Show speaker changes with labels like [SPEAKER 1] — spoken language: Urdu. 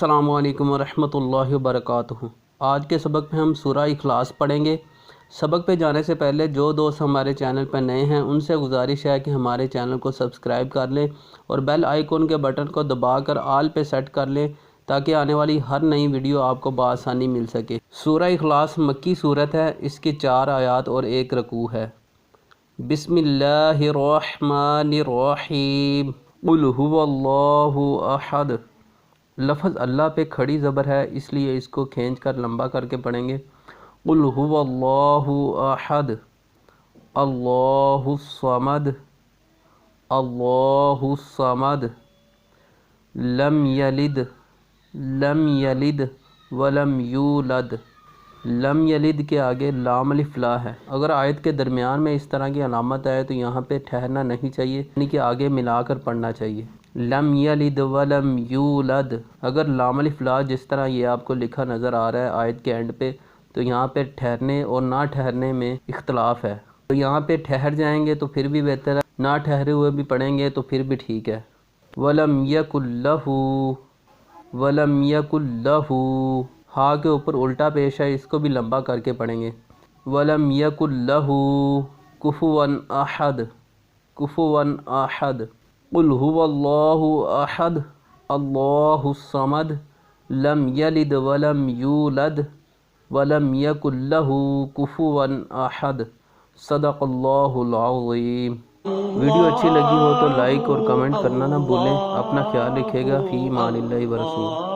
[SPEAKER 1] السلام علیکم ورحمتہ اللہ وبرکاتہ۔ آج کے سبق میں ہم سورہ اخلاص پڑھیں گے۔ سبق پہ جانے سے پہلے جو دوست ہمارے چینل پہ نئے ہیں ان سے گزارش ہے کہ ہمارے چینل کو سبسکرائب کر لیں اور بیل آئیکن کے بٹن کو دبا کر آل پہ سیٹ کر لیں تاکہ آنے والی ہر نئی ویڈیو آپ کو بآسانی مل سکے۔ سورہ اخلاص مکی صورت ہے، اس کی 4 آیات اور 1 رکوع ہے۔ بسم اللہ الرحمن الرحیم۔ قل هو اللہ احد۔ لفظ اللہ پہ کھڑی زبر ہے اس لیے اس کو کھینچ کر لمبا کر کے پڑھیں گے۔ قل هو اللہ احد اللہ الصمد اللہ الصمد لم یلد ولم یولد۔ لم یلد کے آگے لام الف لا ہے۔ اگر آیت کے درمیان میں اس طرح کی علامت آئے تو یہاں پہ ٹھہرنا نہیں چاہیے، یعنی کہ آگے ملا کر پڑھنا چاہیے۔ لم یلد ولم یولد۔ اگر لام الف لا جس طرح یہ آپ کو لکھا نظر آ رہا ہے آیت کے اینڈ پہ، تو یہاں پہ ٹھہرنے اور نہ ٹھہرنے میں اختلاف ہے، تو یہاں پہ ٹھہر جائیں گے تو پھر بھی بہتر ہے، نہ ٹھہرے ہوئے بھی پڑھیں گے تو پھر بھی ٹھیک ہے۔ ولم یکن لہ، ولم یکن لہ، ہا کے اوپر الٹا پیش ہے، اس کو بھی لمبا کر کے پڑھیں گے۔ ولم یکن لہ کفوا احد، کفوا احد۔ قل هو اللہ احد اللہ الصمد لم یلد ولم یولد ولم یکن لہ کفوا احد۔ صدق اللہ العظیم۔ ویڈیو اچھی لگی ہو تو لائک اور کمنٹ کرنا نہ بھولیں۔ اپنا خیال رکھیے گا۔ فی امان اللہ ورسولہ۔